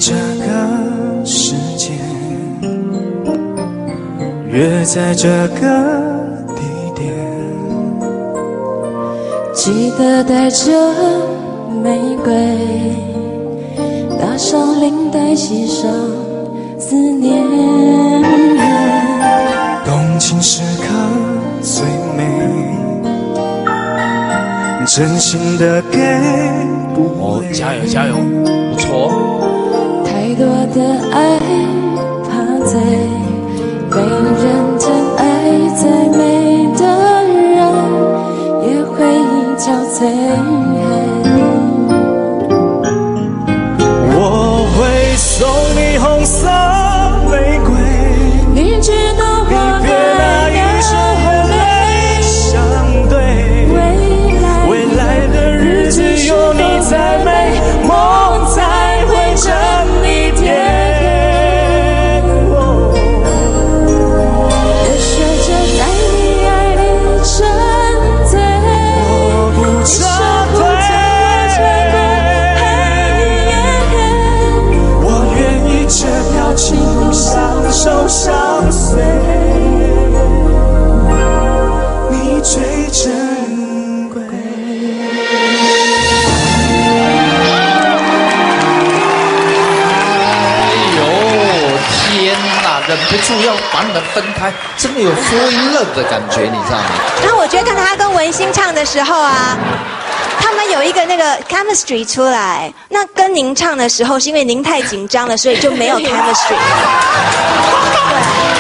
这个时间，约在这个地点，记得带着玫瑰，搭上领带，系上思念。动情时刻最美，真心的给不回。加油加油，不错。太多的爱怕醉，没人真爱，再美的人也会憔悴。我会送你红色玫瑰，你知道我别那一生会泪相对，未来的日子有你才美，梦才会真一点。我学着在你爱里沉醉，我不撤退，我愿意这条情路相守相随，你最珍贵。哎呦，天哪，忍不住要把你们分开，真的有 fall in love 的感觉，你知道吗？那我觉得刚才他跟文心唱的时候啊，他们有一个那个 chemistry 出来。那跟您唱的时候，是因为您太紧张了，所以就没有 chemistry。对。